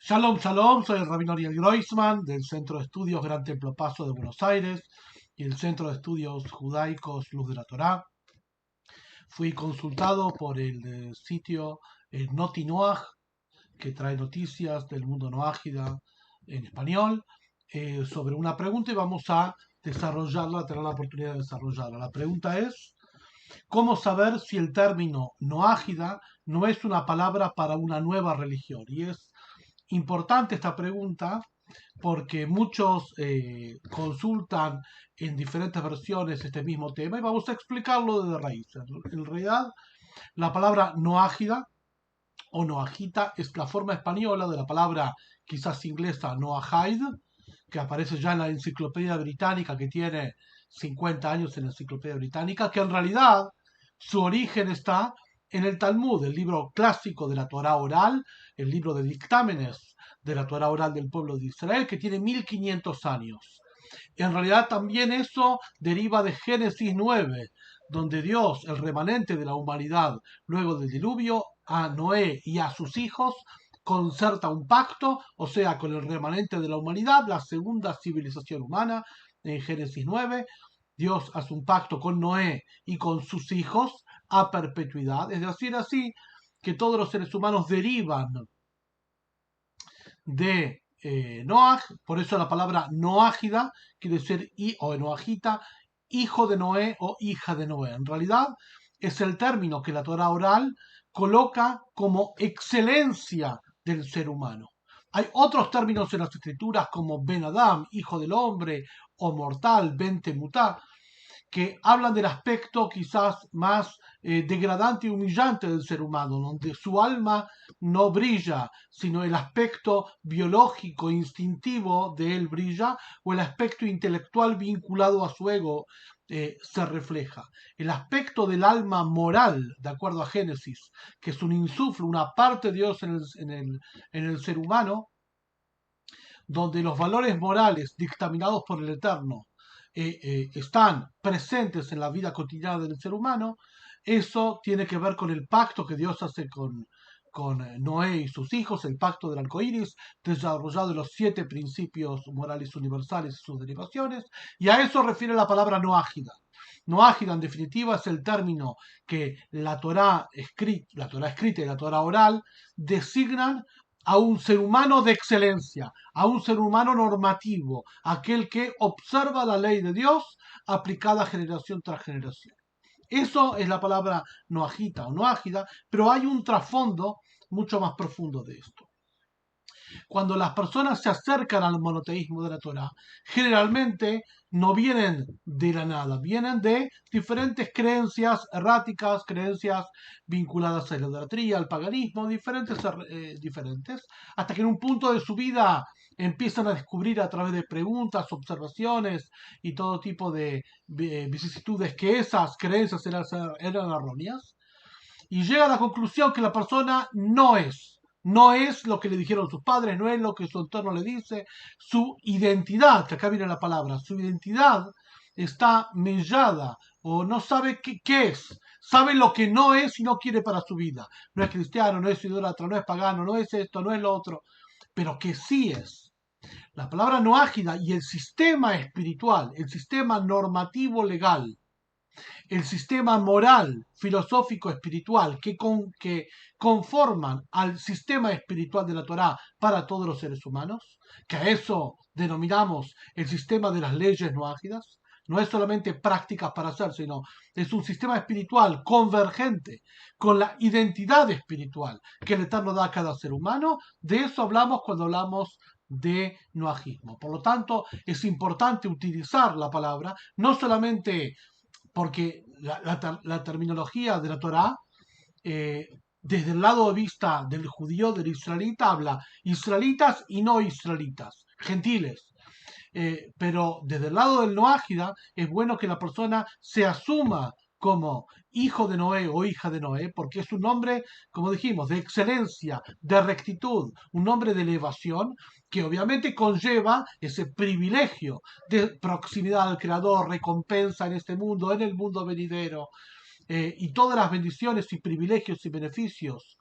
Shalom, shalom, soy el rabino Ariel Groisman del Centro de Estudios Gran Templo Paso de Buenos Aires y el Centro de Estudios Judaicos Luz de la Torá. Fui consultado por el sitio Noti Noaj, que trae noticias del mundo noágida en español, sobre una pregunta y vamos a desarrollarla, tener la oportunidad de desarrollarla. La pregunta es: ¿cómo saber si el término noágida no es una palabra para una nueva religión? Y es importante esta pregunta porque muchos consultan en diferentes versiones este mismo tema y vamos a explicarlo desde raíz. En realidad, la palabra noágida o noagita es la forma española de la palabra quizás inglesa noahide, que aparece ya en la enciclopedia británica, que tiene 50 años en la enciclopedia británica, que en realidad su origen está en el Talmud, el libro clásico de la Torá oral, el libro de dictámenes de la Torá oral del pueblo de Israel, que tiene 1500 años. En realidad también eso deriva de Génesis 9, donde Dios, el remanente de la humanidad luego del diluvio, a Noé y a sus hijos concerta un pacto, o sea, con el remanente de la humanidad, la segunda civilización humana, en Génesis 9. Dios hace un pacto con Noé y con sus hijos a perpetuidad, es decir, así que todos los seres humanos derivan de Noaj, por eso la palabra noágida quiere decir o noagita, hijo de Noé o hija de Noé. En realidad es el término que la Torah oral coloca como excelencia del ser humano. Hay otros términos en las escrituras como Ben Adam, hijo del hombre, o mortal, Ben Temutá, que hablan del aspecto quizás más degradante y humillante del ser humano, donde su alma no brilla, sino el aspecto biológico, instintivo de él brilla, o el aspecto intelectual vinculado a su ego se refleja. El aspecto del alma moral, de acuerdo a Génesis, que es un insuflo, una parte de Dios en el ser humano, donde los valores morales dictaminados por el Eterno están presentes en la vida cotidiana del ser humano, eso tiene que ver con el pacto que Dios hace con Noé y sus hijos, el pacto del arco iris, desarrollado en los 7 principios morales universales y sus derivaciones, y a eso refiere la palabra noágida. Noágida, en definitiva, es el término que la Torá escrita y la Torá oral designan a un ser humano de excelencia, a un ser humano normativo, aquel que observa la ley de Dios aplicada generación tras generación. Eso es la palabra noagita o noágida, pero hay un trasfondo mucho más profundo de esto. Cuando las personas se acercan al monoteísmo de la Torah, generalmente no vienen de la nada, vienen de diferentes creencias erráticas, creencias vinculadas a la idolatría, al paganismo, diferentes, hasta que en un punto de su vida empiezan a descubrir a través de preguntas, observaciones y todo tipo de vicisitudes que esas creencias eran erróneas, y llega a la conclusión que la persona no es lo que le dijeron sus padres, no es lo que su entorno le dice, su identidad, que acá viene la palabra, su identidad está mellada o no sabe qué es, sabe lo que no es y no quiere para su vida. No es cristiano, no es idólatra, no es pagano, no es esto, no es lo otro, pero que sí es. La palabra no ágida y el sistema espiritual, el sistema normativo legal, el sistema moral, filosófico, espiritual que conforman al sistema espiritual de la Torá para todos los seres humanos, que a eso denominamos el sistema de las leyes no ágidas. No es solamente prácticas para hacer, sino es un sistema espiritual convergente con la identidad espiritual que el Eterno da a cada ser humano. De eso hablamos cuando hablamos de noajismo. Por lo tanto, es importante utilizar la palabra, no solamente porque la terminología de la Torá, eh, desde el lado de vista del judío, del israelita, habla israelitas y no israelitas, gentiles. Pero desde el lado del noágida es bueno que la persona se asuma como hijo de Noé o hija de Noé, porque es un nombre, como dijimos, de excelencia, de rectitud, un nombre de elevación que obviamente conlleva ese privilegio de proximidad al Creador, recompensa en este mundo, en el mundo venidero, y todas las bendiciones y privilegios y beneficios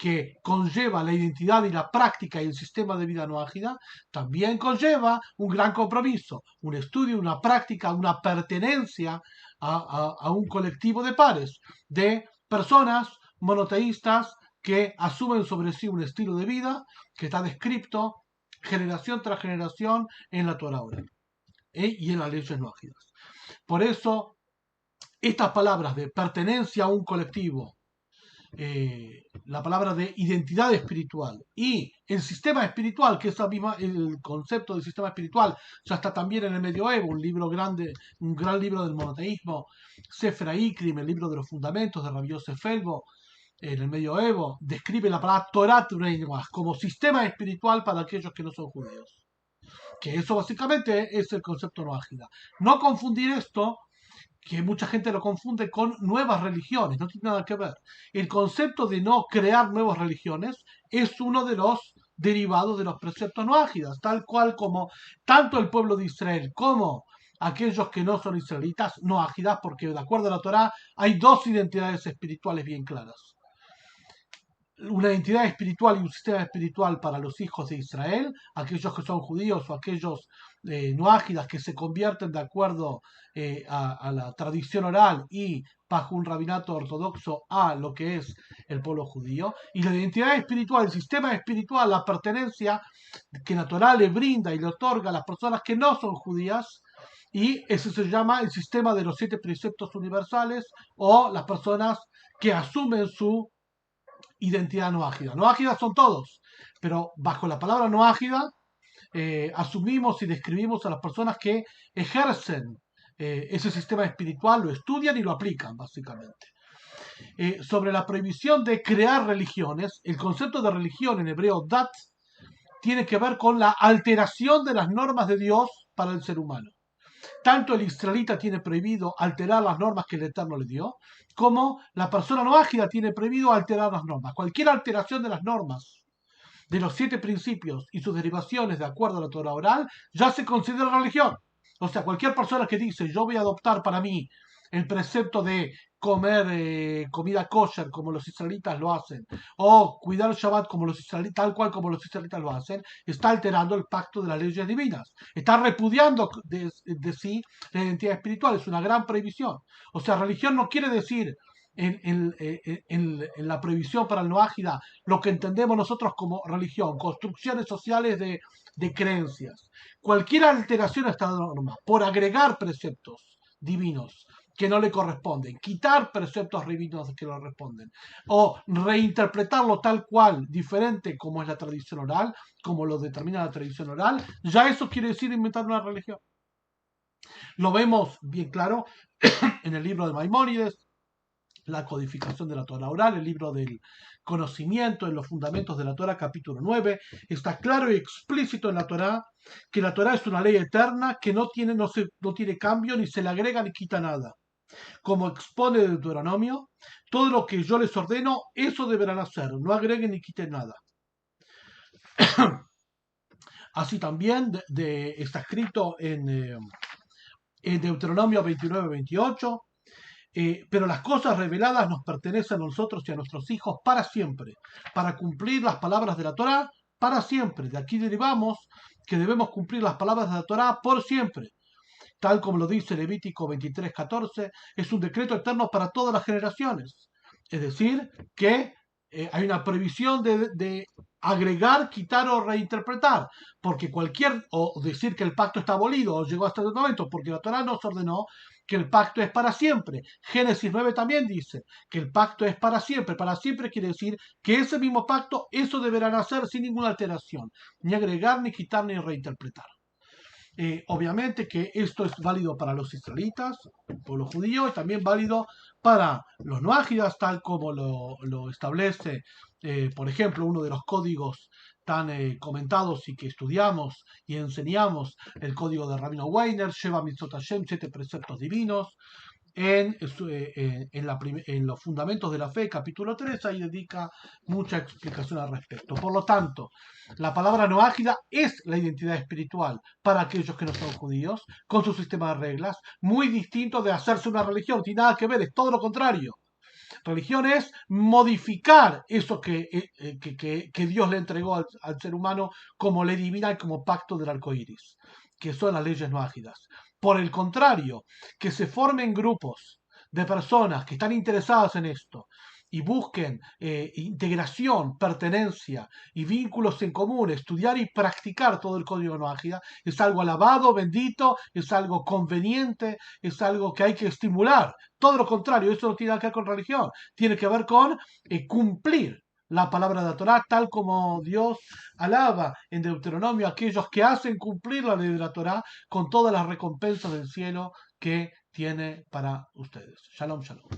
que conlleva la identidad y la práctica y el sistema de vida noágida, también conlleva un gran compromiso, un estudio, una práctica, una pertenencia a un colectivo de pares, de personas monoteístas que asumen sobre sí un estilo de vida que está descrito generación tras generación en la Torah oral y en las leyes noágidas. Por eso, estas palabras de pertenencia a un colectivo, la palabra de identidad espiritual y el sistema espiritual, que es el concepto del sistema espiritual, ya está también en el Medioevo, un libro grande, un gran libro del monoteísmo, Sefer HaIkrim, el libro de los fundamentos de Rabbi Yosef Felbo, en el Medioevo, describe la palabra Torah como sistema espiritual para aquellos que no son judíos. Que eso básicamente es el concepto noágida. No confundir esto, que mucha gente lo confunde con nuevas religiones, no tiene nada que ver. El concepto de no crear nuevas religiones es uno de los derivados de los preceptos noágidas, tal cual como tanto el pueblo de Israel como aquellos que no son israelitas, noágidas, porque de acuerdo a la Torá hay dos identidades espirituales bien claras. Una identidad espiritual y un sistema espiritual para los hijos de Israel, aquellos que son judíos o aquellos noágidas que se convierten de acuerdo a la tradición oral y bajo un rabinato ortodoxo a lo que es el pueblo judío, y la identidad espiritual, el sistema espiritual, la pertenencia que la Torá le brinda y le otorga a las personas que no son judías, y eso se llama el sistema de los 7 preceptos universales o las personas que asumen su identidad no ágida. No ágidas son todos, pero bajo la palabra no ágida asumimos y describimos a las personas que ejercen ese sistema espiritual, lo estudian y lo aplican, básicamente. Sobre la prohibición de crear religiones, el concepto de religión en hebreo dat tiene que ver con la alteración de las normas de Dios para el ser humano. Tanto el israelita tiene prohibido alterar las normas que el Eterno le dio, como la persona no ágida tiene prohibido alterar las normas. Cualquier alteración de las normas de los 7 principios y sus derivaciones de acuerdo a la Torah oral ya se considera religión. O sea, cualquier persona que dice yo voy a adoptar para mí el precepto de comer comida kosher como los israelitas lo hacen, o cuidar el Shabbat como los israelitas, tal cual como los israelitas lo hacen, está alterando el pacto de las leyes divinas, está repudiando de sí la identidad espiritual, es una gran prohibición. O sea, religión no quiere decir en la prohibición para el no ágida lo que entendemos nosotros como religión, construcciones sociales de creencias. Cualquier alteración a esta norma por agregar preceptos divinos que no le corresponden, quitar preceptos divinos que no le responden, o reinterpretarlo tal cual, diferente como es la tradición oral, como lo determina la tradición oral, ya eso quiere decir inventar una religión. Lo vemos bien claro en el libro de Maimónides, la codificación de la Torah oral, el libro del conocimiento en los fundamentos de la Torah, capítulo 9, está claro y explícito en la Torah que la Torah es una ley eterna que no tiene cambio, ni se le agrega ni quita nada. Como expone el Deuteronomio, todo lo que yo les ordeno, eso deberán hacer, no agreguen ni quiten nada. Así también está escrito en Deuteronomio 29-28, pero las cosas reveladas nos pertenecen a nosotros y a nuestros hijos para siempre, para cumplir las palabras de la Torá para siempre. De aquí derivamos que debemos cumplir las palabras de la Torá por siempre. Tal como lo dice Levítico 23:14, es un decreto eterno para todas las generaciones. Es decir, que hay una prohibición de agregar, quitar o reinterpretar, porque o decir que el pacto está abolido o llegó hasta el momento, porque la Torá nos ordenó que el pacto es para siempre. Génesis 9 también dice que el pacto es para siempre. Para siempre quiere decir que ese mismo pacto, eso deberán hacer sin ninguna alteración, ni agregar, ni quitar, ni reinterpretar. Obviamente que esto es válido para los israelitas, el pueblo judío, y también válido para los no ágidas, tal como lo establece, por ejemplo, uno de los códigos tan comentados y que estudiamos y enseñamos, el código de Rabino Weiner, Sheva Mitzvot Hashem, 7 preceptos divinos, en los fundamentos de la fe, capítulo 3, ahí dedica mucha explicación al respecto. Por lo tanto, la palabra no ágida es la identidad espiritual para aquellos que no son judíos, con su sistema de reglas, muy distinto de hacerse una religión, no tiene nada que ver, es todo lo contrario. Religión es modificar eso que Dios le entregó al ser humano como ley divina y como pacto del arco iris, que son las leyes no ágidas. Por el contrario, que se formen grupos de personas que están interesadas en esto y busquen integración, pertenencia y vínculos en común, estudiar y practicar todo el código no ágida, es algo alabado, bendito, es algo conveniente, es algo que hay que estimular. Todo lo contrario, eso no tiene nada que ver con religión, tiene que ver con cumplir la palabra de la Torá, tal como Dios alaba en Deuteronomio a aquellos que hacen cumplir la ley de la Torá con todas las recompensas del cielo que tiene para ustedes. Shalom, shalom.